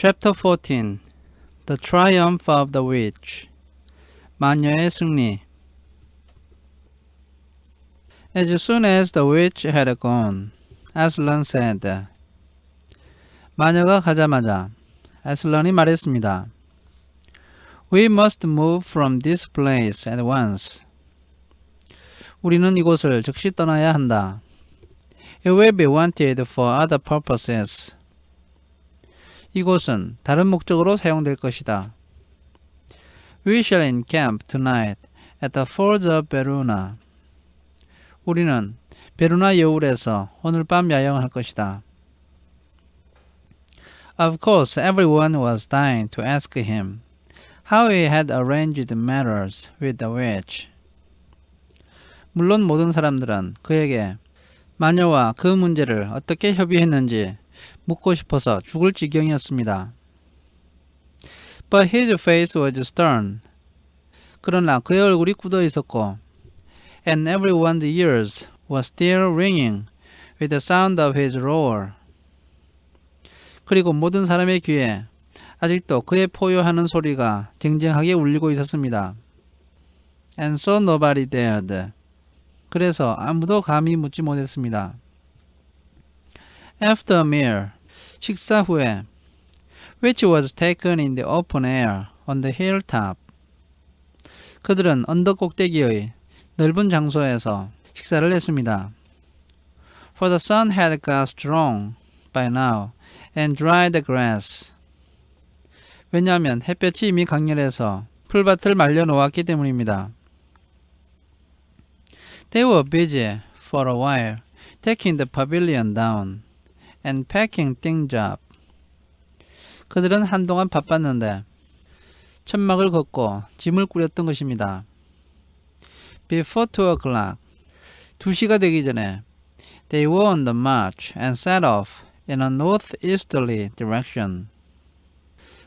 Chapter 14 The Triumph of the Witch 마녀의 승리 As soon as the witch had gone, Aslan said 마녀가 가자마자 Aslan이 말했습니다. We must move from this place at once. 우리는 이곳을 즉시 떠나야 한다. It will be wanted for other purposes. 이곳은 다른 목적으로 사용될 것이다. We shall encamp tonight at the fords of Beruna. 우리는 베루나 여울에서 오늘 밤 야영할 것이다. Of course, everyone was dying to ask him how he had arranged matters with the witch. 물론 모든 사람들은 그에게 마녀와 그 문제를 어떻게 협의했는지 묻고 싶어서 죽을 지경이었습니다. But his face was stern. 그러나 그의 얼굴이 굳어 있었고, and everyone's ears were still ringing with the sound of his roar. 그리고 모든 사람의 귀에 아직도 그의 포효하는 소리가 쟁쟁하게 울리고 있었습니다. And so nobody dared. 그래서 아무도 감히 묻지 못했습니다. After a meal, 식사 후에, which was taken in the open air on the hilltop. 그들은 언덕 꼭대기의 넓은 장소에서 식사를 했습니다. For the sun had got strong by now and dried the grass. 왜냐하면 햇볕이 이미 강렬해서 풀밭을 말려 놓았기 때문입니다. They were busy for a while taking the pavilion down and packing things up. 그들은 한동안 바빴는데 천막을 걷고 짐을 꾸렸던 것입니다. Before 2 o'clock, 2시가 되기 전에 they were on the march and set off in a northeasterly direction.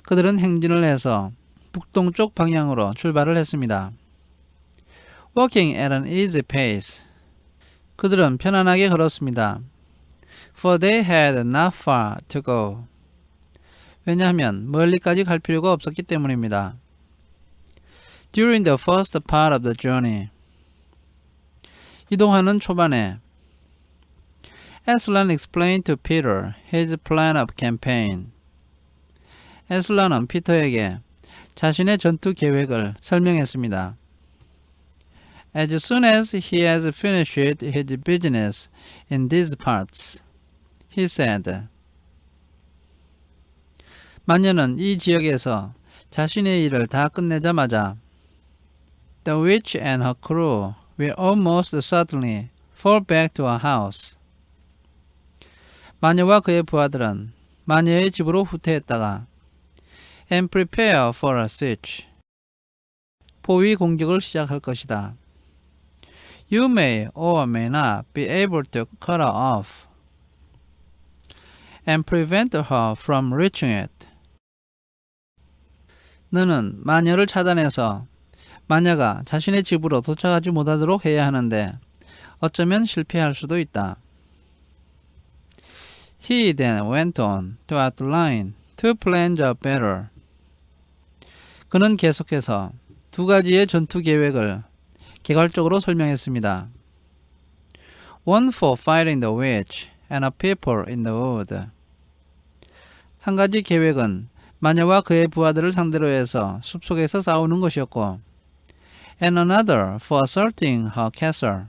그들은 행진을 해서 북동쪽 방향으로 출발을 했습니다. Walking at an easy pace. 그들은 편안하게 걸었습니다. For they had not far to go. 왜냐하면 멀리까지 갈 필요가 없었기 때문입니다. During the first part of the journey. 이동하는 초반에 Aslan explained to Peter his plan of campaign. 에슬란은 피터에게 자신의 전투 계획을 설명했습니다. As soon as he has finished his business in these parts, he said. 마녀는 이 지역에서 자신의 일을 다 끝내자마자 The witch and her crew will almost certainly fall back to her house. 마녀와 그의 부하들은 마녀의 집으로 후퇴했다가 and prepare for a siege. 포위 공격을 시작할 것이다. You may or may not be able to cut her off and prevent her from reaching it. 너는 마녀를 차단해서 마녀가 자신의 집으로 도착하지 못하도록 해야 하는데 어쩌면 실패할 수도 있다. He then went on to outline 2 plans of battle. 그는 계속해서 2가지의 전투 계획을 개괄적으로 설명했습니다. One for fighting the witch and her people in the wood. 한 가지 계획은 마녀와 그의 부하들을 상대로 해서 숲속에서 싸우는 것이었고, and another for assaulting her castle.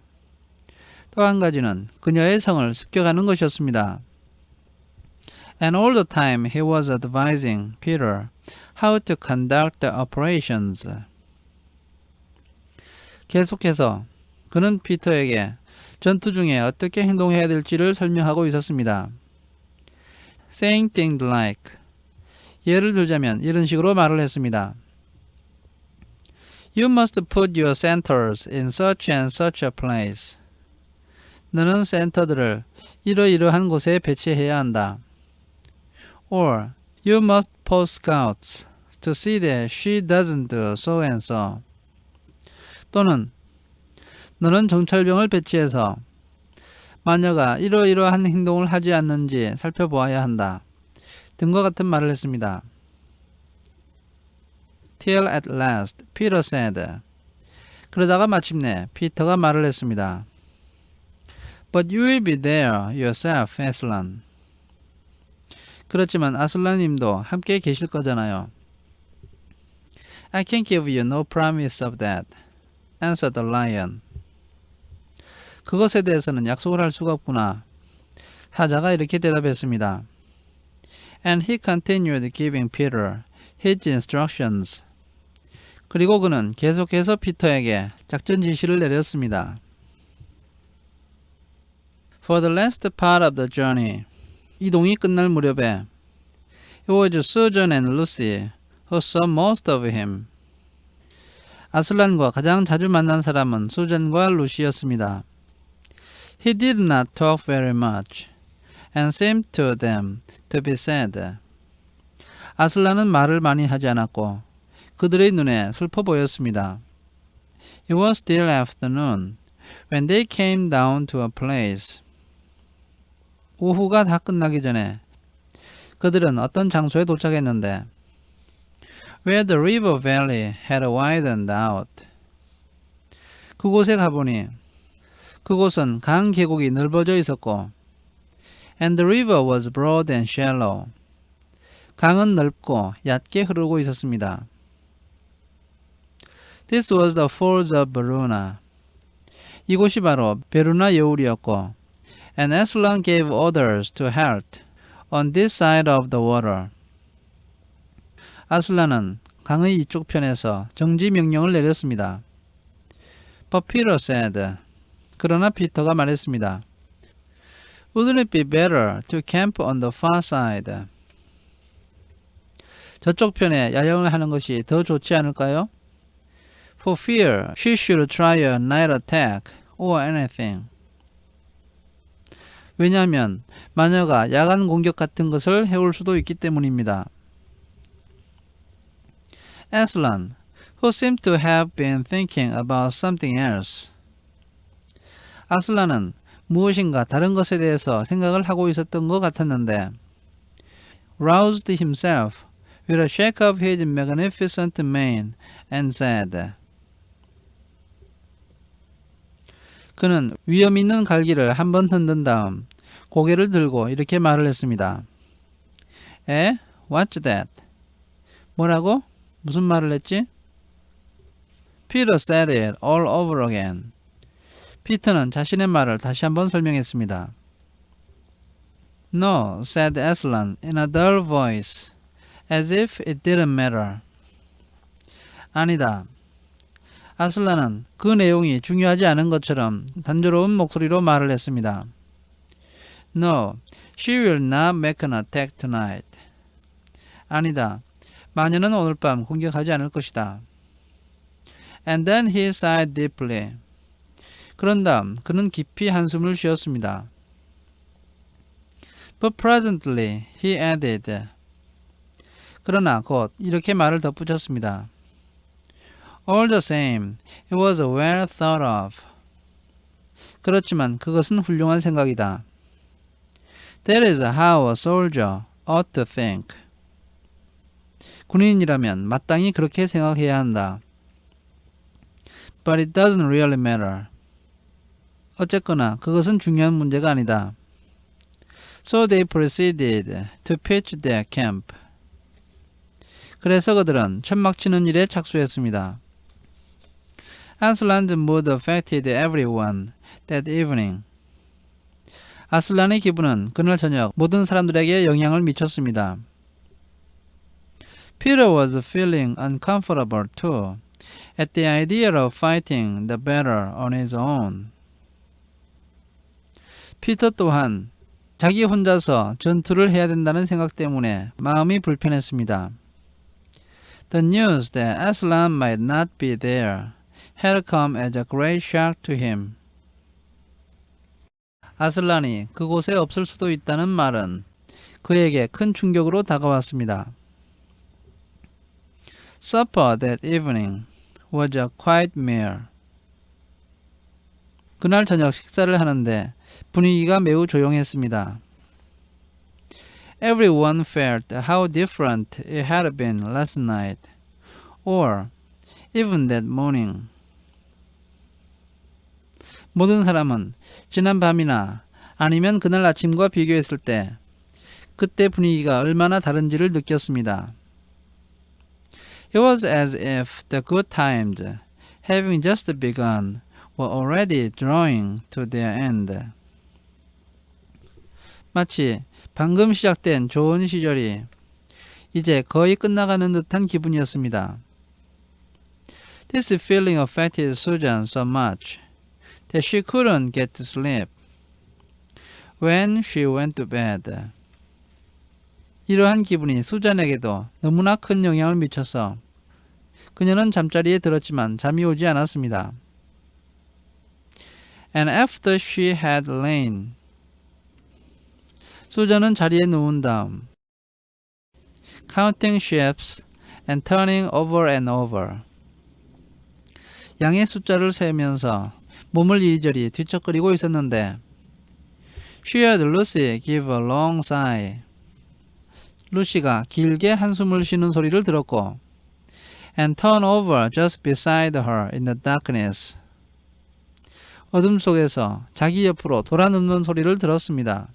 또 한 가지는 그녀의 성을 습격하는 것이었습니다. And all the time he was advising Peter how to conduct the operations. 계속해서 그는 피터에게 전투 중에 어떻게 행동해야 될지를 설명하고 있었습니다. Saying things like, 예를 들자면 이런 식으로 말을 했습니다. You must put your centers in such and such a place. 너는 센터들을 이러이러한 곳에 배치해야 한다. Or, you must post scouts to see that she doesn't do so and so. 또는 너는 정찰병을 배치해서 마녀가 이러이러한 행동을 하지 않는지 살펴보아야 한다. 등과 같은 말을 했습니다. Till at last, Peter said. 그러다가 마침내 피터가 말을 했습니다. But you will be there yourself, Aslan. 그렇지만 아슬란 님도 함께 계실 거잖아요. I can give you no promise of that, answered the lion. 그것에 대해서는 약속을 할 수가 없구나. 사자가 이렇게 대답했습니다. And he continued giving Peter his instructions. 그리고 그는 계속해서 피터에게 작전 지시를 내렸습니다. For the last part of the journey, 이동이 끝날 무렵에 it was Susan and Lucy who saw most of him. 아슬란과 가장 자주 만난 사람은 수잔과 루시였습니다. He did not talk very much and seemed to them to be sad. 아슬란은 말을 많이 하지 않았고 그들의 눈에 슬퍼 보였습니다. It was still afternoon when they came down to a place. 오후가 다 끝나기 전에 그들은 어떤 장소에 도착했는데 where the river valley had widened out. 그곳에 가보니 그곳은 강 계곡이 넓어져 있었고 and the river was broad and shallow. 강은 넓고 얕게 흐르고 있었습니다. This was the falls of Veruna. 이곳이 바로 베루나 여울이었고 and Aslan gave orders to halt on this side of the water. 아슬란은 강의 이쪽 편에서 정지 명령을 내렸습니다. But Peter said. 그러나 피터가 말했습니다. Wouldn't it be better to camp on the far side? 저쪽 편에 야영을 하는 것이 더 좋지 않을까요? For fear she should try a night attack or anything. 왜냐하면 마녀가 야간 공격 같은 것을 해올 수도 있기 때문입니다. Aslan, who seemed to have been thinking about something else. 아슬란은 무엇인가 다른 것에 대해서 생각을 하고 있었던 것 같았는데 roused himself with a shake of his magnificent mane and said. 그는 위험 있는 갈기를 한번 흔든 다음 고개를 들고 이렇게 말을 했습니다. 에? What's that? 뭐라고? 무슨 말을 했지? Peter said it all over again. 피터는 자신의 말을 다시 한번 설명했습니다. No, said Aslan in a dull voice, as if it didn't matter. 아니다. 아슬란은 그 내용이 중요하지 않은 것처럼 단조로운 목소리로 말을 했습니다. No, she will not make an attack tonight. 아니다. 마녀는 오늘 밤 공격하지 않을 것이다. And then he sighed deeply. 그런 다음 그는 깊이 한숨을 쉬었습니다. But presently he added. 그러나 곧 이렇게 말을 덧붙였습니다. All the same, it was well thought of. 그렇지만 그것은 훌륭한 생각이다. That is how a soldier ought to think. 군인이라면 마땅히 그렇게 생각해야 한다. But it doesn't really matter. 어쨌거나 그것은 중요한 문제가 아니다. So they proceeded to pitch their camp. 그래서 그들은 천막 치는 일에 착수했습니다. Aslan's mood affected everyone that evening. 아슬란의 기분은 그날 저녁 모든 사람들에게 영향을 미쳤습니다. Peter was feeling uncomfortable too at the idea of fighting the battle on his own. 피터 또한 자기 혼자서 전투를 해야 된다는 생각 때문에 마음이 불편했습니다. The news that Aslan might not be there had come as a great shock to him. 아슬란이 그곳에 없을 수도 있다는 말은 그에게 큰 충격으로 다가왔습니다. Supper that evening was a quiet meal. 그날 저녁 식사를 하는데 분위기가 매우 조용했습니다. everyone felt how different it had been last night, or even that morning. 모든 사람은 지난 밤이나 아니면 그날 아침과 비교했을 때 그때 분위기가 얼마나 다른지를 느꼈습니다. It was as if the good times, having just begun, were already drawing to their end. 마치 방금 시작된 좋은 시절이 이제 거의 끝나가는 듯한 기분이었습니다. This feeling affected Susan so much that she couldn't get to sleep when she went to bed. 이러한 기분이 수잔에게도 너무나 큰 영향을 미쳐서 그녀는 잠자리에 들었지만 잠이 오지 않았습니다. And after she had lain, 수잔은 자리에 누운 다음 counting ships and turning over and over, 양의 숫자를 세면서 몸을 이리저리 뒤척거리고 있었는데 she heard Lucy give a long sigh. 루시가 길게 한숨을 쉬는 소리를 들었고 and turn over just beside her in the darkness. 어둠 속에서 자기 옆으로 돌아눕는 소리를 들었습니다.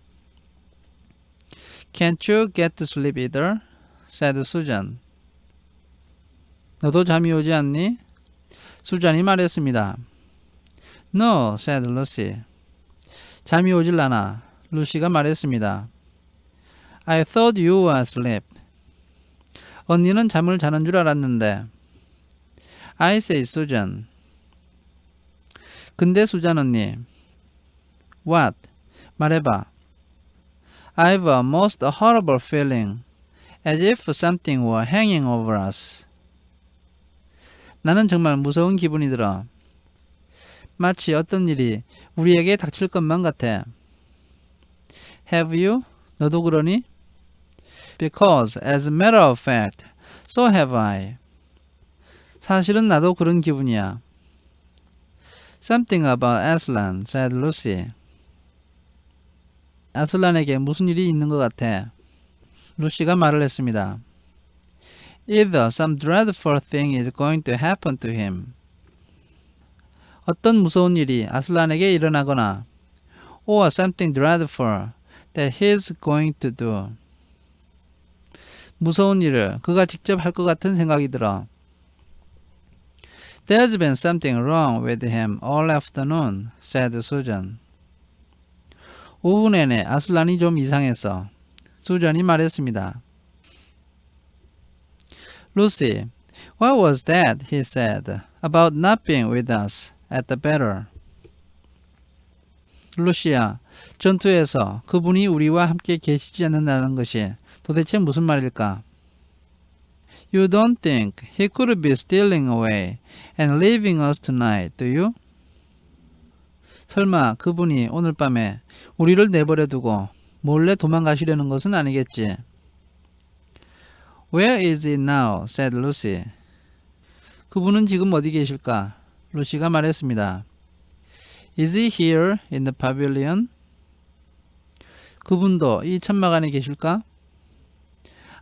Can't you get to sleep either? said Susan. 너도 잠이 오지 않니? 수잔이 말했습니다. No, said Lucy. 잠이 오질 않아. 루시가 말했습니다. I thought you were asleep. 언니는 잠을 자는 줄 알았는데. I say, Susan. 근데 수잔 언니. What? 말해봐. I've a most horrible feeling, as if something were hanging over us. 나는 정말 무서운 기분이 들어. 마치 어떤 일이 우리에게 닥칠 것만 같아. Have you? 너도 그러니? Because, as a matter of fact, so have I. 사실은 나도 그런 기분이야. Something about Aslan, said Lucy. 아슬란에게 무슨 일이 있는 것 같아. 루시가 말을 했습니다. Either some dreadful thing is going to happen to him. 어떤 무서운 일이 아슬란에게 일어나거나 or something dreadful that he's going to do. 무서운 일을 그가 직접 할 것 같은 생각이 들어. There's been something wrong with him all afternoon, said Susan. 오후 내내 아슬란이 좀 이상했어. 수잔이 말했습니다. Lucy, what was that he said about not being with us at the battle? 루시야, 전투에서 그분이 우리와 함께 계시지 않는다는 것이 도대체 무슨 말일까? You don't think he could be stealing away and leaving us tonight, do you? 설마 그분이 오늘 밤에 우리를 내버려 두고 몰래 도망가시려는 것은 아니겠지? Where is he now? said Lucy. 그분은 지금 어디 계실까? 루시가 말했습니다. Is he here in the pavilion? 그분도 이 천막 안에 계실까?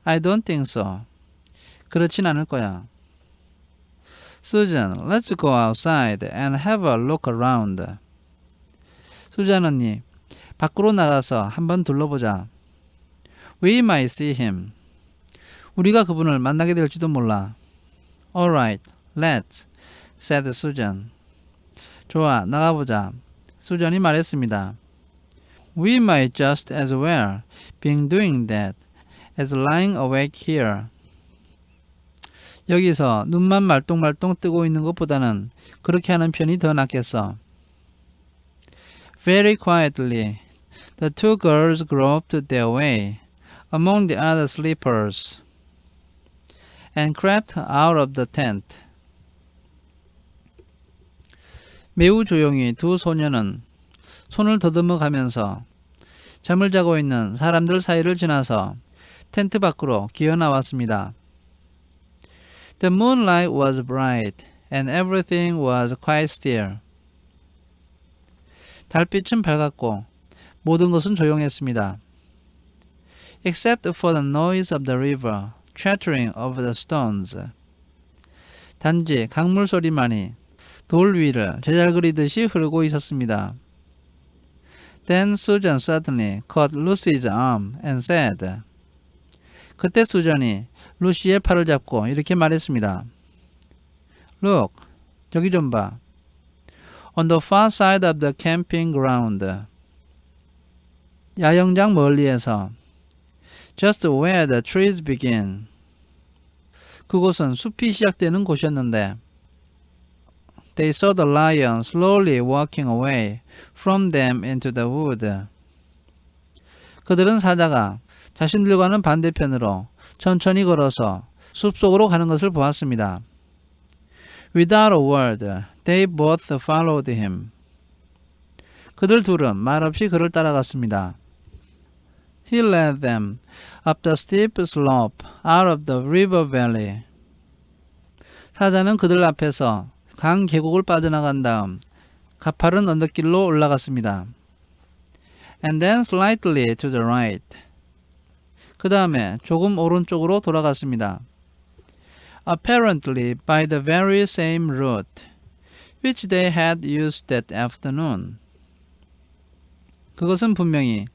I don't think so. 그렇진 않을 거야. Susan, let's go outside and have a look around. 수잔 언니, 밖으로 나가서 한번 둘러보자. We might see him. 우리가 그분을 만나게 될지도 몰라. All right, let's, said Susan. 좋아, 나가보자. 수잔이 말했습니다. We might just as well be doing that as lying awake here. 여기서 눈만 말똥말똥 뜨고 있는 것보다는 그렇게 하는 편이 더 낫겠어. Very quietly, the two girls groped their way among the other sleepers and crept out of the tent. 매우 조용히 두 소녀는 손을 더듬어 가면서 잠을 자고 있는 사람들 사이를 지나서 텐트 밖으로 기어 나왔습니다. The moonlight was bright and everything was quite still. 달빛은 밝았고 모든 것은 조용했습니다. except for the noise of the river chattering over the stones. 단지 강물 소리만이 돌 위를 제잘그리듯이 흐르고 있었습니다. Then Susan suddenly caught Lucy's arm and said. 그때 수잔이 루시의 팔을 잡고 이렇게 말했습니다. Look, 저기 좀 봐. On the far side of the camping ground. 야영장 멀리에서. Just where the trees begin. 그곳은 숲이 시작되는 곳이었는데 They saw the lion slowly walking away from them into the wood. 그들은 사자가 자신들과는 반대편으로 천천히 걸어서 숲속으로 가는 것을 보았습니다. Without a word, they both followed him. 그들 둘은 말없이 그를 따라갔습니다. He led them up the steep slope out of the river valley. 사자는 그들 앞에서 강 계곡을 빠져나간 다음 가파른 언덕길로 올라갔습니다. And then slightly to the right. 그 다음에 조금 오른쪽으로 돌아갔습니다. Apparently by the very same route which they had used that afternoon. 그것은 분명히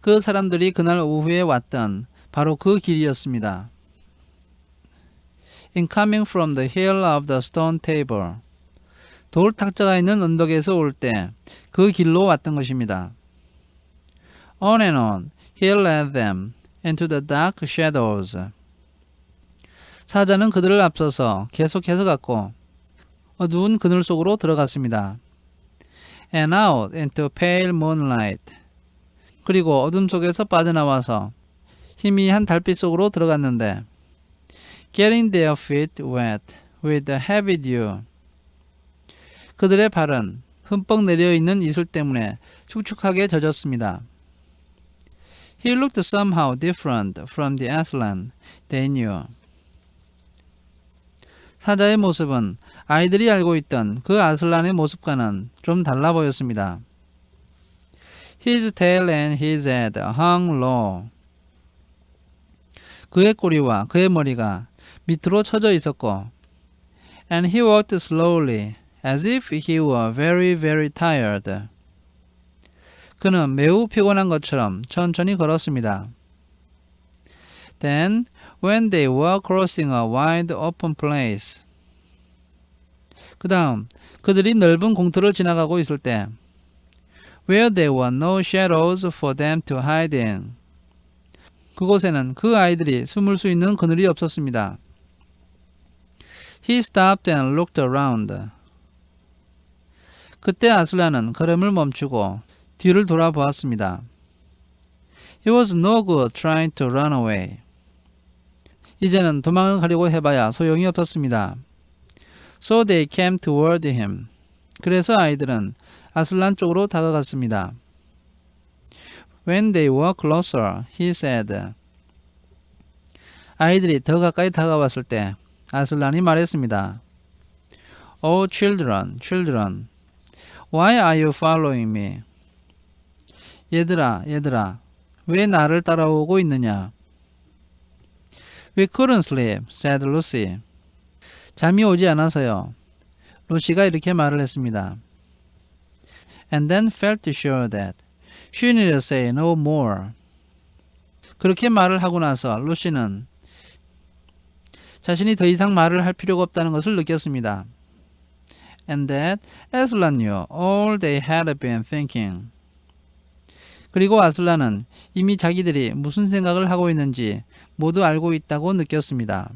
그 사람들이 그날 오후에 왔던 바로 그 길이었습니다. In coming from the hill of the stone table. 돌 탁자가 있는 언덕에서 올 때 그 길로 왔던 것입니다. On and on, he led them into the dark shadows. 사자는 그들을 앞서서 계속해서 갔고 어두운 그늘 속으로 들어갔습니다. And out into pale moonlight. 그리고 어둠 속에서 빠져나와서 희미한 달빛 속으로 들어갔는데 Getting their feet wet with the heavy dew. 그들의 발은 흠뻑 내려있는 이슬 때문에 축축하게 젖었습니다. He looked somehow different from the Aslan they knew. 사자의 모습은 아이들이 알고 있던 그 아슬란의 모습과는 좀 달라 보였습니다. His tail and his head hung low. 그의 꼬리와 그의 머리가 밑으로 처져 있었고 And he walked slowly as if he were very, very tired. 그는 매우 피곤한 것처럼 천천히 걸었습니다. Then, when they were crossing a wide open place. 그 다음, 그들이 넓은 공터를 지나가고 있을 때 Where there were no shadows for them to hide in. 그곳에는 그 아이들이 숨을 수 있는 그늘이 없었습니다. He stopped and looked around. 그때 아슬란은 걸음을 멈추고 뒤를 돌아보았습니다. It was no good trying to run away. 이제는 도망을 가려고 해봐야 소용이 없었습니다. So they came toward him. 그래서 아이들은 아슬란 쪽으로 다가갔습니다. When they were closer, he said. 아이들이 더 가까이 다가왔을 때 아슬란이 말했습니다. Oh children, children, why are you following me? 얘들아, 얘들아, 왜 나를 따라오고 있느냐? We couldn't sleep, said Lucy. 잠이 오지 않아서요. 루시가 이렇게 말을 했습니다. And then felt sure that she needed say no more. 그렇게 말을 하고 나서 루시는 자신이 더 이상 말을 할 필요가 없다는 것을 느꼈습니다. And that Aslan knew all they had been thinking. 그리고 아슬란은 이미 자기들이 무슨 생각을 하고 있는지 모두 알고 있다고 느꼈습니다.